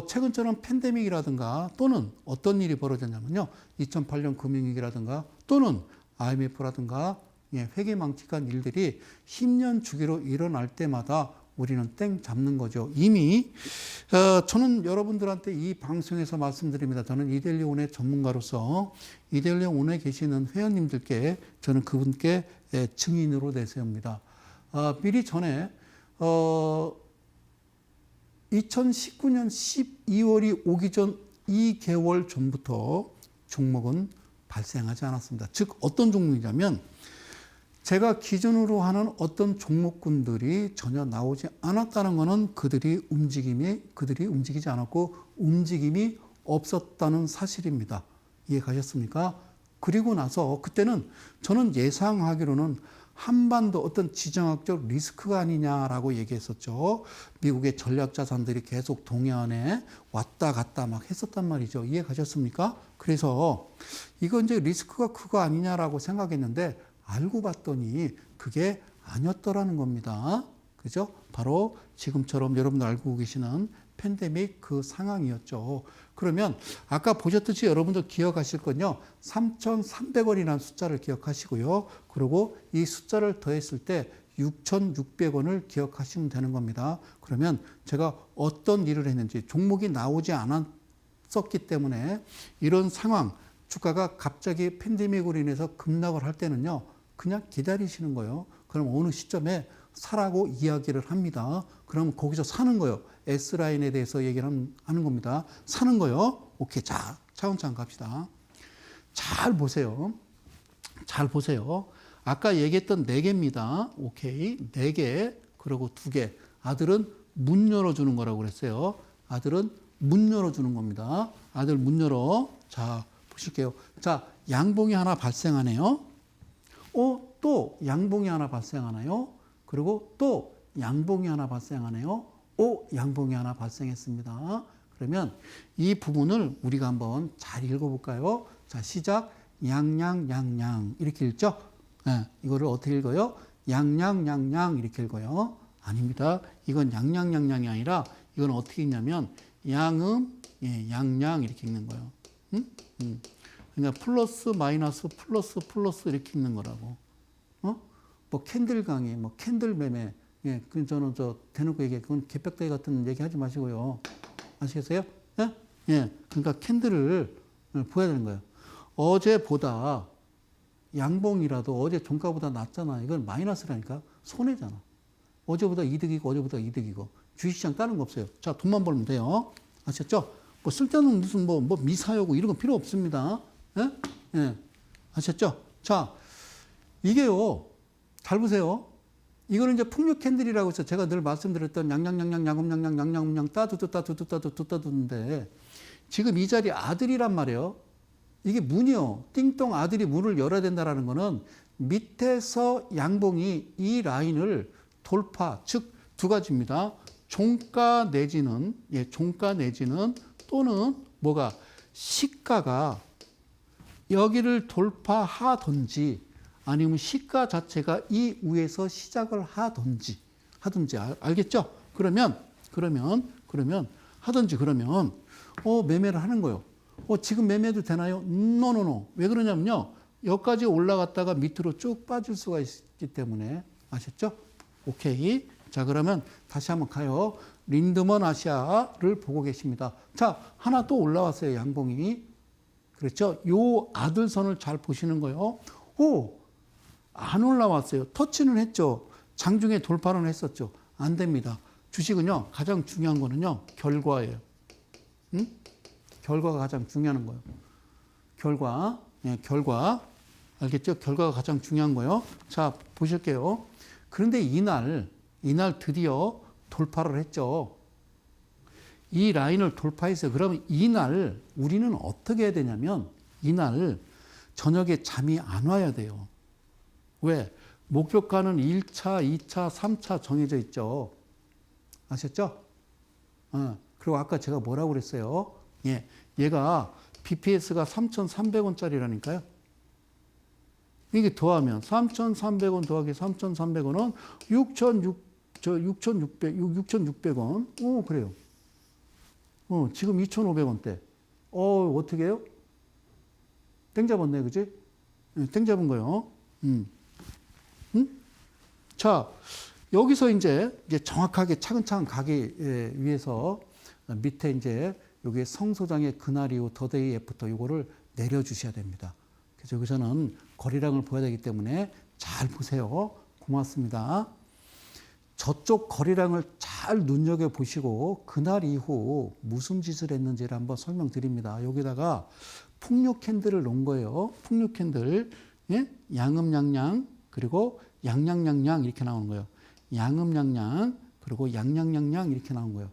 최근처럼 팬데믹이라든가 또는 어떤 일이 벌어졌냐면요. 2008년 금융위기라든가 또는 IMF라든가 회계망측한 일들이 10년 주기로 일어날 때마다 우리는 땡 잡는 거죠. 이미 저는 여러분들한테 이 방송에서 말씀드립니다. 저는 이데일리온의 전문가로서 이데일리온에 계시는 회원님들께 저는 그분께 증인으로 내세웁니다. 미리 전에 2019년 12월이 오기 전 2개월 전부터 종목은 발생하지 않았습니다. 즉 어떤 종목이냐면 제가 기준으로 하는 어떤 종목군들이 전혀 나오지 않았다는 것은 그들이 움직이지 않았고 움직임이 없었다는 사실입니다. 이해 가셨습니까? 그리고 나서 그때는 저는 예상하기로는 한반도 어떤 지정학적 리스크가 아니냐라고 얘기했었죠. 미국의 전략자산들이 계속 동해안에 왔다 갔다 막 했었단 말이죠. 이해 가셨습니까? 그래서 이건 이제 리스크가 그거 아니냐라고 생각했는데 알고 봤더니 그게 아니었더라는 겁니다. 그죠? 바로 지금처럼 여러분들 알고 계시는 팬데믹 그 상황이었죠. 그러면 아까 보셨듯이 여러분들 기억하실 건요. 3,300원이라는 숫자를 기억하시고요. 그리고 이 숫자를 더했을 때 6,600원을 기억하시면 되는 겁니다. 그러면 제가 어떤 일을 했는지 종목이 나오지 않았었기 때문에 이런 상황, 주가가 갑자기 팬데믹으로 인해서 급락을 할 때는요. 그냥 기다리시는 거예요. 그럼 어느 시점에 사라고 이야기를 합니다. 그럼 거기서 사는 거예요. S라인에 대해서 얘기를 하는 겁니다. 사는 거요. 오케이. 자, 차근차근 갑시다. 잘 보세요. 잘 보세요. 아까 얘기했던 4개입니다. 오케이. 4개, 그리고 2개. 아들은 문 열어주는 거라고 그랬어요. 아들은 문 열어주는 겁니다. 아들 문 열어. 자, 보실게요. 자, 양봉이 하나 발생하네요. 또 양봉이 하나 발생하나요? 그리고 또 양봉이 하나 발생하네요. 양봉이 하나 발생했습니다. 그러면 이 부분을 우리가 한번 잘 읽어볼까요? 자, 시작. 양양양양 이렇게 읽죠? 네, 이거를 어떻게 읽어요? 양양양양 이렇게 읽어요. 아닙니다. 이건 양양양양이 아니라 이건 어떻게 읽냐면 양양 이렇게 읽는 거예요. 그러니까 플러스 마이너스 플러스 이렇게 읽는 거라고. 뭐 캔들 강의, 뭐 캔들 매매. 예, 그 저는 대놓고 얘기해. 그건 개벽다기 같은 얘기 하지 마시고요. 아시겠어요? 예? 예. 그러니까 캔들을 보여야 되는 거예요. 어제보다 양봉이라도 어제 종가보다 낮잖아. 이건 마이너스라니까. 손해잖아. 어제보다 이득이고. 주식시장 다른 거 없어요. 자, 돈만 벌면 돼요. 아셨죠? 뭐 쓸데없는 무슨 뭐 미사여고 이런 거 필요 없습니다. 예? 예. 아셨죠? 자, 이게요. 잘 보세요. 이거는 이제 풍류 캔들이라고 해서 제가 늘 말씀드렸던 양양양양 따두는데 지금 이 자리 아들이란 말이에요. 이게 문이요. 띵동 아들이 문을 열어야 된다라는 거는 밑에서 양봉이 이 라인을 돌파, 즉 두 가지입니다. 종가 내지는 또는 뭐가 시가가 여기를 돌파하든지 아니면 시가 자체가 이 위에서 시작을 하든지 하든지. 알겠죠? 그러면 하든지 그러면 매매를 하는 거예요. 지금 매매도 되나요? 노노노. 왜 그러냐면요. 여기까지 올라갔다가 밑으로 쭉 빠질 수가 있기 때문에. 아셨죠? 오케이. 자, 그러면 다시 한번 가요. 린드먼 아시아를 보고 계십니다. 자, 하나 또 올라왔어요. 양봉이. 그렇죠? 요 아들선을 잘 보시는 거예요. 안 올라왔어요. 터치는 했죠. 장중에 돌파는 했었죠. 안 됩니다. 주식은요, 가장 중요한 거는요, 결과예요. 응? 결과가 가장 중요한 거예요. 결과. 결과. 알겠죠? 결과가 가장 중요한 거예요. 자, 보실게요. 그런데 이날 드디어 돌파를 했죠. 이 라인을 돌파했어요. 그러면 이날 우리는 어떻게 해야 되냐면, 이날 저녁에 잠이 안 와야 돼요. 왜? 목표가는 1차, 2차, 3차 정해져 있죠. 아셨죠? 그리고 아까 제가 뭐라고 그랬어요? 얘가 BPS가 3,300원짜리라니까요. 이게 더하면 3,300원 더하기 3,300원은 6,600원. 그래요. 지금 2,500원대. 어떻게 해요? 땡 잡았네, 그지? 땡 잡은 거요. 자, 여기서 이제 정확하게 차근차근 가기 위해서 밑에 이제 여기 성소장의 그날 이후 더데이 애프터 이거를 내려주셔야 됩니다. 그래서 여기서는 거래량을 보여야 되기 때문에 잘 보세요. 고맙습니다. 저쪽 거래량을 잘 눈여겨보시고 그날 이후 무슨 짓을 했는지를 한번 설명드립니다. 여기다가 풍요 캔들을 놓은 거예요. 풍요 캔들. 양음양양 그리고 양양양양 이렇게 나오는 거예요. 양음양양 그리고 양양양양 이렇게 나온 거예요.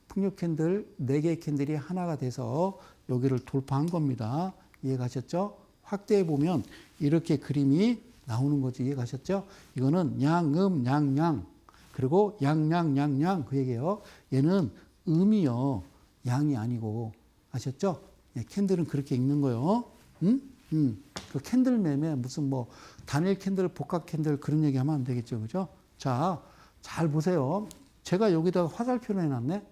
풍요 캔들 4개의 캔들이 하나가 돼서 여기를 돌파한 겁니다. 이해가셨죠? 확대해 보면 이렇게 그림이 나오는 거지. 이해가셨죠? 이거는 양음양양 그리고 양양양양 그 얘기예요. 얘는 음이요. 양이 아니고. 아셨죠? 캔들은 그렇게 읽는 거예요. 그 캔들 매매 무슨 단일 캔들, 복합 캔들 그런 얘기 하면 안 되겠죠. 그죠? 자, 잘 보세요. 제가 여기다가 화살표를 해놨네.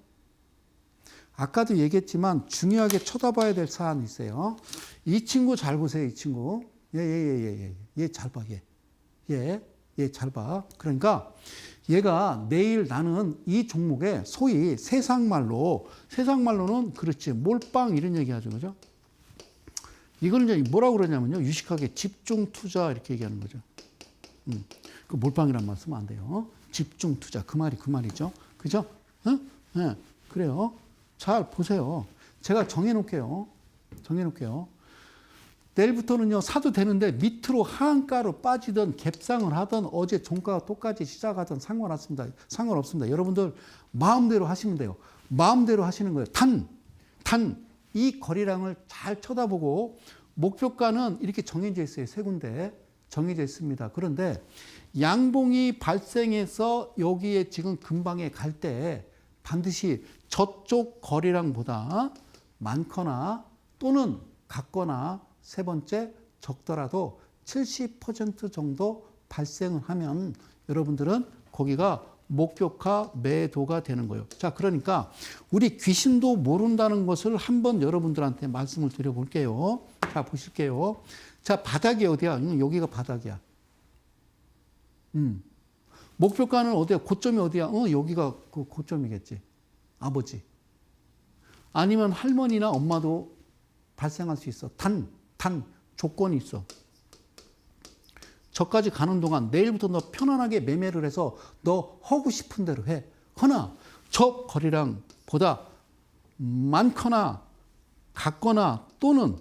아까도 얘기했지만 중요하게 쳐다봐야 될 사안이 있어요. 이 친구 잘 보세요. 이 친구. 얘 잘 봐. 얘 잘 봐. 그러니까 얘가 내일 나는 이 종목에 소위 세상말로는 그렇지. 몰빵 이런 얘기 하죠. 그죠? 이걸 이제 뭐라고 그러냐면요. 유식하게 집중 투자 이렇게 얘기하는 거죠. 그 몰빵이란 말 쓰면 안 돼요. 집중 투자. 그 말이죠. 그죠? 그래요. 잘 보세요. 제가 정해놓을게요. 내일부터는요, 사도 되는데 밑으로 하한가로 빠지든 갭상을 하든 어제 종가가 똑같이 시작하든 상관없습니다. 여러분들 마음대로 하시면 돼요. 마음대로 하시는 거예요. 이 거래량을 잘 쳐다보고 목표가는 이렇게 정해져 있어요. 세 군데 정해져 있습니다. 그런데 양봉이 발생해서 여기에 지금 근방에 갈 때 반드시 저쪽 거래량보다 많거나 또는 같거나 세 번째 적더라도 70% 정도 발생을 하면 여러분들은 거기가 목표가 매도가 되는 거예요. 자, 그러니까 우리 귀신도 모른다는 것을 한번 여러분들한테 말씀을 드려볼게요. 자, 보실게요. 자, 바닥이 어디야? 여기가 바닥이야. 목표가는 어디야? 고점이 어디야? 여기가 그 고점이겠지. 아버지. 아니면 할머니나 엄마도 발생할 수 있어. 단 조건이 있어. 저까지 가는 동안 내일부터 너 편안하게 매매를 해서 너 하고 싶은 대로 해. 허나 저 거래량보다 많거나 같거나 또는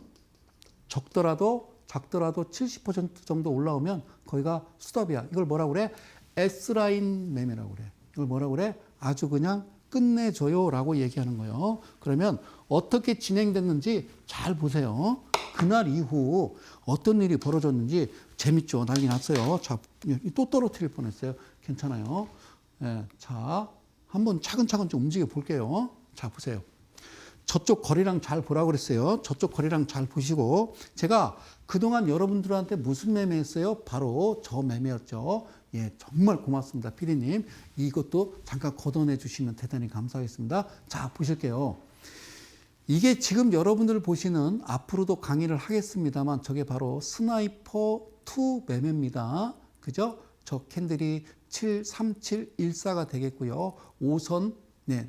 작더라도 70% 정도 올라오면 거기가 스톱이야. 이걸 뭐라고 그래? S라인 매매라고 그래. 이걸 뭐라고 그래? 아주 그냥 끝내줘요라고 얘기하는 거예요. 그러면 어떻게 진행됐는지 잘 보세요. 그날 이후 어떤 일이 벌어졌는지 재밌죠. 난리 났어요. 자, 또 떨어뜨릴 뻔했어요. 괜찮아요. 자, 한번 차근차근 좀 움직여 볼게요. 자, 보세요. 저쪽 거래량 잘 보라고 그랬어요. 저쪽 거래량 잘 보시고 제가 그동안 여러분들한테 무슨 매매했어요? 바로 저 매매였죠. 예, 정말 고맙습니다. 피디님. 이것도 잠깐 걷어내 주시면 대단히 감사하겠습니다. 자, 보실게요. 이게 지금 여러분들 보시는 앞으로도 강의를 하겠습니다만 저게 바로 스나이퍼 2 매매입니다. 그죠? 저 캔들이 73714가 되겠고요. 5선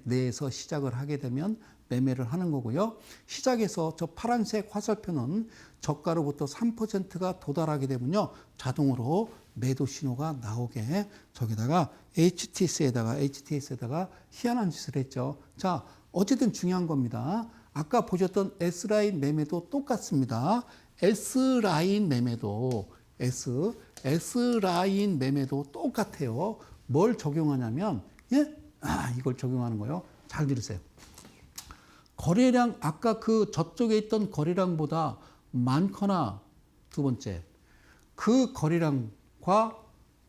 내에서 시작을 하게 되면 매매를 하는 거고요. 시작에서 저 파란색 화살표는 저가로부터 3%가 도달하게 되면요. 자동으로 매도 신호가 나오게 저기다가 HTS에다가 희한한 짓을 했죠. 자, 어쨌든 중요한 겁니다. 아까 보셨던 S라인 매매도 똑같습니다. S라인 매매도 S라인 매매도 똑같아요. 뭘 적용하냐면 이걸 적용하는 거예요. 잘 들으세요. 거래량 아까 그 저쪽에 있던 거래량보다 많거나 두 번째 그 거래량과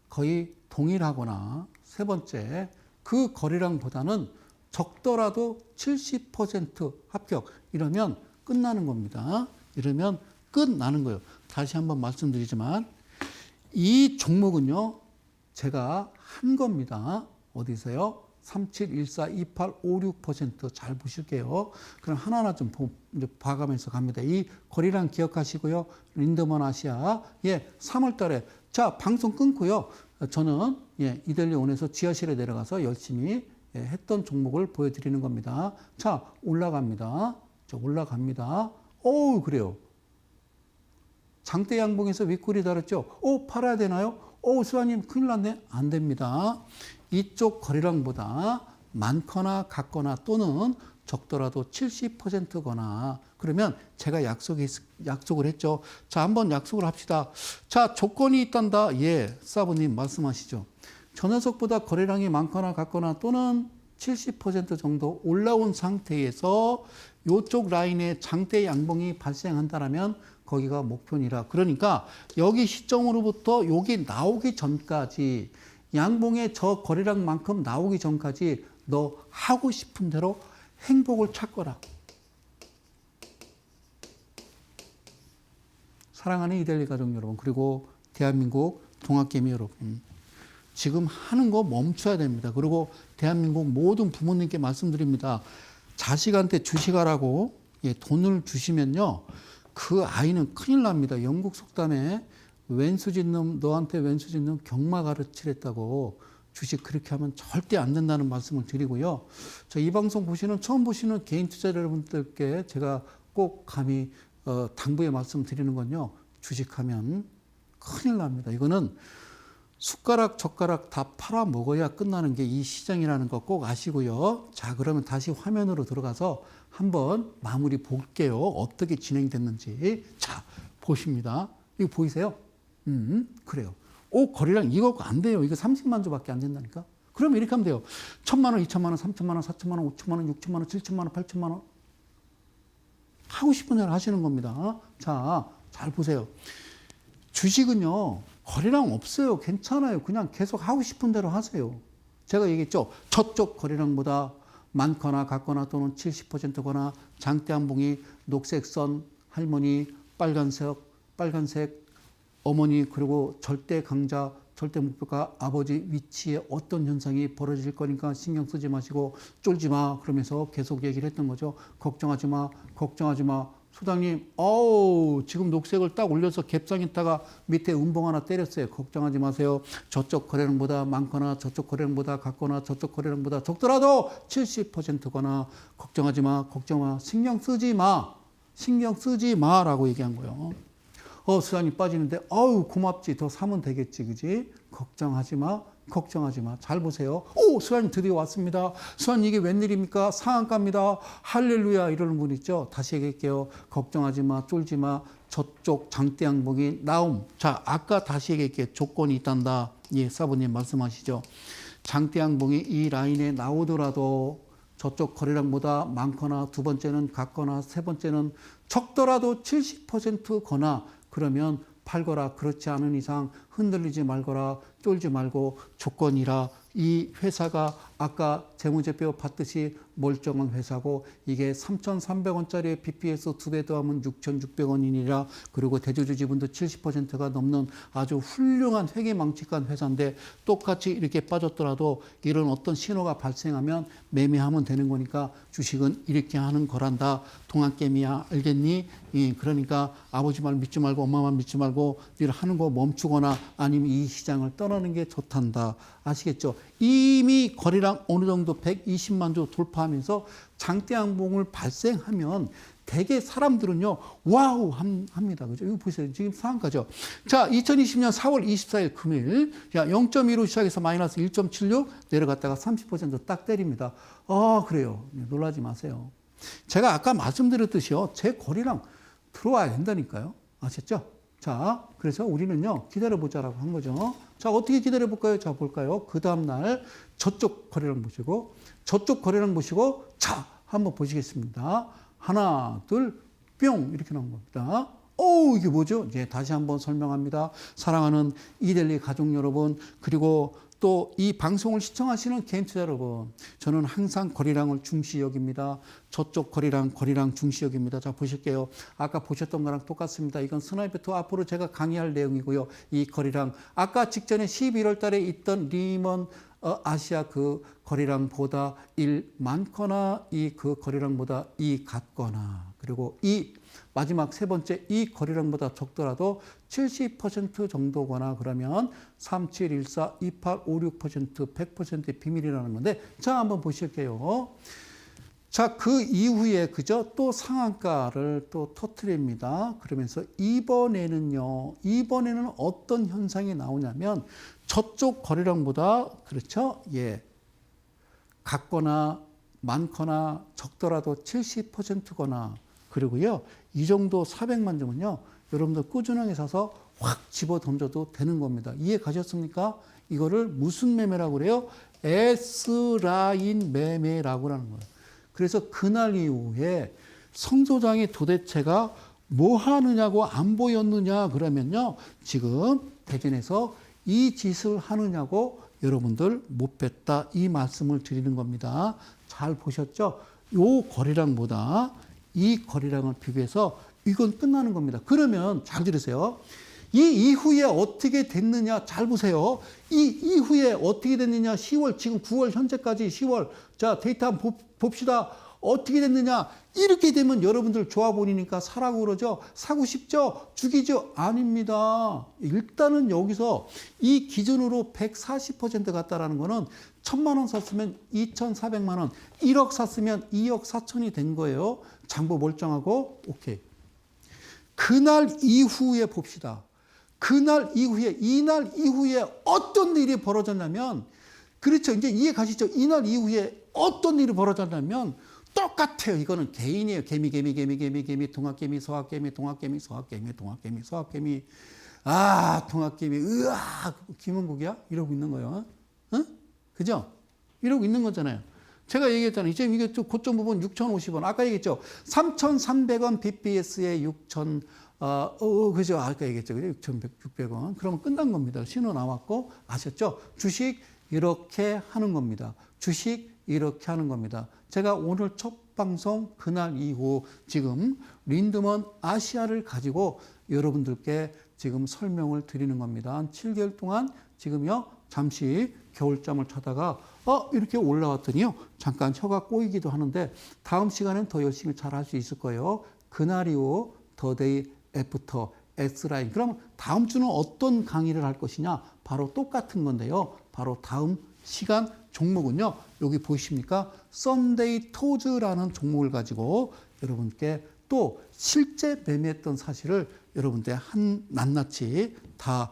거의 동일하거나 세 번째 그 거래량보다는 적더라도 70% 합격 이러면 끝나는 겁니다. 이러면 끝나는 거예요. 다시 한번 말씀드리지만 이 종목은요 제가 한 겁니다. 어디서요? 37142856% 잘 보실게요. 그럼 하나하나 좀 봐가면서 갑니다. 이 거래량 기억하시고요. 린더먼 아시아 3월 달에 자 방송 끊고요. 저는 이델리온에서 지하실에 내려가서 열심히 했던 종목을 보여드리는 겁니다. 자 올라갑니다. 올라갑니다. 오 그래요. 장대 양봉에서 윗골이 달았죠. 팔아야 되나요? 수아님 큰일 났네. 안 됩니다. 이쪽 거래량보다 많거나 같거나 또는 적더라도 70%거나 그러면 제가 약속을 했죠. 자, 한번 약속을 합시다. 자, 조건이 있단다. 사부님 말씀하시죠. 저 녀석보다 거래량이 많거나 같거나 또는 70% 정도 올라온 상태에서 이쪽 라인에 장대 양봉이 발생한다면 거기가 목표니라. 그러니까 여기 시점으로부터 여기 나오기 전까지 양봉의 저 거래량만큼 나오기 전까지 너 하고 싶은 대로 행복을 찾거라. 사랑하는 이델리 가족 여러분 그리고 대한민국 동학개미 여러분 지금 하는 거 멈춰야 됩니다. 그리고 대한민국 모든 부모님께 말씀드립니다. 자식한테 주식하라고 돈을 주시면요. 그 아이는 큰일 납니다. 영국 속담에 왼수진 놈 너한테 왼수진 놈 경마 가르치랬다고 주식 그렇게 하면 절대 안 된다는 말씀을 드리고요. 저 이 방송 처음 보시는 개인 투자자 여러분들께 제가 꼭 감히 당부의 말씀 드리는 건요. 주식하면 큰일 납니다. 이거는 숟가락 젓가락 다 팔아 먹어야 끝나는 게 이 시장이라는 거 꼭 아시고요. 자 그러면 다시 화면으로 들어가서 한번 마무리 볼게요. 어떻게 진행됐는지. 자 보십니다. 이거 보이세요? 그래요. 거래량 이거 안 돼요. 이거 30만 주밖에 안 된다니까. 그러면 이렇게 하면 돼요. 1,000만 원, 2,000만 원, 3,000만 원, 4,000만 원, 5,000만 원, 6,000만 원, 7,000만 원, 8,000만 원. 하고 싶은 대로 하시는 겁니다. 자, 잘 보세요. 주식은요. 거래량 없어요. 괜찮아요. 그냥 계속 하고 싶은 대로 하세요. 제가 얘기했죠. 저쪽 거래량보다 많거나 같거나 또는 70%거나 장대 한 봉이 녹색 선 할머니 빨간색 어머니 그리고 절대 강자 절대 목표가 아버지 위치에 어떤 현상이 벌어질 거니까 신경 쓰지 마시고 쫄지 마 그러면서 계속 얘기를 했던 거죠. 걱정하지 마. 소장님 지금 녹색을 딱 올려서 갭상했다가 밑에 음봉 하나 때렸어요. 걱정하지 마세요. 저쪽 거래량보다 많거나 저쪽 거래량보다 같거나 저쪽 거래량보다 적더라도 70%거나 걱정하지 마. 신경 쓰지 마라고 얘기한 거예요. 수단이 빠지는데 고맙지. 더 사면 되겠지. 그지? 걱정하지 마. 잘 보세요. 수단이 드디어 왔습니다. 수단 이게 웬일입니까? 상한가입니다. 할렐루야 이러는 분 있죠. 다시 얘기할게요. 걱정하지 마. 쫄지 마. 저쪽 장대 양봉이 나옴. 자 아까 다시 얘기할게요. 조건이 있단다. 사부님 말씀하시죠. 장대 양봉이 이 라인에 나오더라도 저쪽 거래량보다 많거나 두 번째는 같거나 세 번째는 적더라도 70%거나 그러면 팔거라. 그렇지 않은 이상 흔들리지 말거라. 쫄지 말고 조건이라 이 회사가 아까 재무제표 봤듯이 멀쩡한 회사고 이게 3,300원짜리 BPS 2배 더하면 6,600원이니라 그리고 대주주 지분도 70%가 넘는 아주 훌륭한 회계망측한 회사인데 똑같이 이렇게 빠졌더라도 이런 어떤 신호가 발생하면 매매하면 되는 거니까 주식은 이렇게 하는 거란다. 동학개미야 알겠니? 그러니까 아버지 말 믿지 말고 엄마 말 믿지 말고 일 하는 거 멈추거나 아니면 이 시장을 떠나는 게 좋단다. 아시겠죠? 이미 거래량 어느 정도 120만 주 돌파하면서 장대 양봉을 발생하면 대개 사람들은요, 와우 합니다. 그죠? 이거 보세요. 지금 상한가죠. 자, 2020년 4월 24일 금요일. 자, 0.15 시작해서 마이너스 1.76 내려갔다가 30% 딱 때립니다. 그래요. 놀라지 마세요. 제가 아까 말씀드렸듯이요. 제 거래량 들어와야 된다니까요. 아셨죠? 자, 그래서 우리는요, 기다려보자라고 한 거죠. 자, 어떻게 기다려볼까요? 자, 볼까요? 그 다음날 저쪽 거래량 보시고, 저쪽 거래량 보시고, 자, 한번 보시겠습니다. 하나, 둘, 뿅! 이렇게 나온 겁니다. 이게 뭐죠? 이제 다시 한번 설명합니다. 사랑하는 이데일리 가족 여러분, 그리고 또 이 방송을 시청하시는 개인 투자 여러분, 저는 항상 거래량을 중시 여깁니다. 저쪽 거래량 중시 여깁니다. 자, 보실게요. 아까 보셨던 거랑 똑같습니다. 이건 스나이퍼2 앞으로 제가 강의할 내용이고요. 이 거래량, 아까 직전에 11월 달에 있던 리먼 아시아 그 거래량보다 1 많거나 이 그 거래량보다 2 같거나 그리고 이 마지막 세 번째 이 거래량보다 적더라도 70% 정도거나 그러면 3714, 28, 56%, 100%의 비밀이라는 건데 자, 한번 보실게요. 자, 그 이후에 그죠? 또 상한가를 또 터뜨립니다. 그러면서 이번에는 어떤 현상이 나오냐면 저쪽 거래량보다 그렇죠? 예. 같거나 많거나 적더라도 70%거나 그리고요. 이 정도 400만 점은요. 여러분들 꾸준하게 사서 확 집어 던져도 되는 겁니다. 이해 가셨습니까? 이거를 무슨 매매라고 그래요? S라인 매매라고 하는 거예요. 그래서 그날 이후에 성소장이 도대체가 뭐 하느냐고 안 보였느냐 그러면요. 지금 대전에서 이 짓을 하느냐고 여러분들 못 뺐다 이 말씀을 드리는 겁니다. 잘 보셨죠? 요 거래량보다 이 거래량을 비교해서 이건 끝나는 겁니다. 그러면 잘 들으세요. 이 이후에 어떻게 됐느냐 잘 보세요. 이 이후에 어떻게 됐느냐 10월 지금 9월 현재까지 10월 자 데이터 한번 봅시다. 어떻게 됐느냐 이렇게 되면 여러분들 조합원이니까 사라고 그러죠. 사고 싶죠? 죽이죠? 아닙니다. 일단은 여기서 이 기준으로 140% 갔다라는 거는 1,000만 원 샀으면 2,400만 원 1억 샀으면 2억 4천이 된 거예요. 장부 멀쩡하고 오케이. 그날 이후에 봅시다. 그날 이후에 이날 이후에 어떤 일이 벌어졌냐면 그렇죠. 이제 이해 가시죠? 이날 이후에 어떤 일이 벌어졌냐면 똑같아요. 이거는 개인이에요. 개미, 동학개미, 서학개미, 동학개미, 서학개미, 동학개미, 서학개미. 동학개미, 김은국이야? 이러고 있는 거예요. 응? 그죠? 이러고 있는 거잖아요. 제가 얘기했잖아요. 이제 이게 또 고점 부분 6,050원. 아까 얘기했죠. 3,300원 BPS에 6,000, 그죠? 아까 얘기했죠. 6,600원. 그러면 끝난 겁니다. 신호 나왔고, 아셨죠? 주식 이렇게 하는 겁니다. 주식 이렇게 하는 겁니다. 제가 오늘 첫 방송 그날 이후 지금 린드먼 아시아를 가지고 여러분들께 지금 설명을 드리는 겁니다. 한 7개월 동안 지금요, 잠시 겨울잠을 자다가 이렇게 올라왔더니요. 잠깐 혀가 꼬이기도 하는데 다음 시간엔 더 열심히 잘 할 수 있을 거예요. 그날 이후 더데이 애프터 S라인. 그럼 다음 주는 어떤 강의를 할 것이냐? 바로 똑같은 건데요. 바로 다음 시간 종목은요. 여기 보이십니까? 썬데이 토즈라는 종목을 가지고 여러분께 또 실제 매매했던 사실을 여러분께 낱낱이 다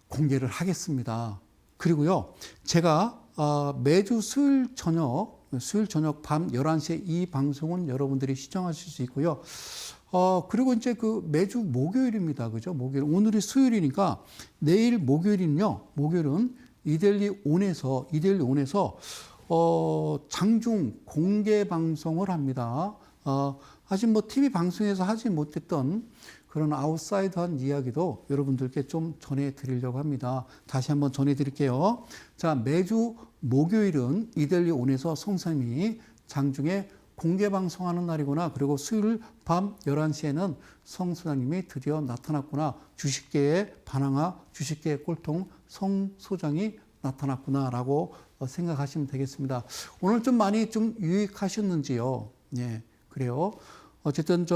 공개를 하겠습니다. 그리고요. 제가 매주 수요일 저녁 밤 11시에 이 방송은 여러분들이 시청하실 수 있고요. 그리고 이제 그 매주 목요일입니다. 그죠? 목요일. 오늘이 수요일이니까 내일 목요일은 이데일리 온에서 장중 공개 방송을 합니다. 아직 TV 방송에서 하지 못했던 그런 아웃사이드한 이야기도 여러분들께 좀 전해드리려고 합니다. 다시 한번 전해드릴게요. 자, 매주 목요일은 이델리 온에서 성사님이 장중에 공개 방송하는 날이구나. 그리고 수요일 밤 11시에는 성소장님이 드디어 나타났구나. 주식계의 반항아, 주식계의 꼴통 성소장이 나타났구나 라고 생각하시면 되겠습니다. 오늘 좀 많이 좀 유익하셨는지요? 예, 그래요. 어쨌든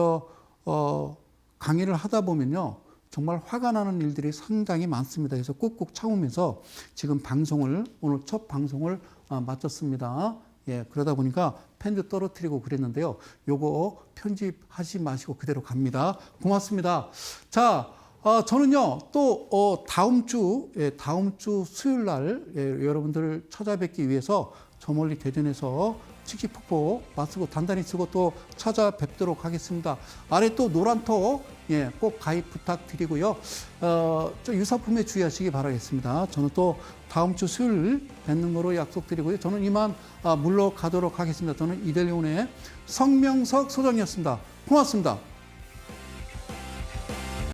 강의를 하다 보면요. 정말 화가 나는 일들이 상당히 많습니다. 그래서 꾹꾹 참으면서 지금 오늘 첫 방송을 마쳤습니다. 예, 그러다 보니까 펜도 떨어뜨리고 그랬는데요. 요거 편집하지 마시고 그대로 갑니다. 고맙습니다. 자, 저는요, 또, 다음 주 수요일 날, 여러분들을 찾아뵙기 위해서 저 멀리 대전에서 칙칙폭폭 맞쓰고 단단히 쓰고 또 찾아뵙도록 하겠습니다. 아래 또 노란톡, 꼭 가입 부탁드리고요. 저 유사품에 주의하시기 바라겠습니다. 저는 또 다음 주 수요일 뵙는 거로 약속드리고요. 저는 이만 물러가도록 하겠습니다. 저는 이델리온의 성명석 소장이었습니다. 고맙습니다.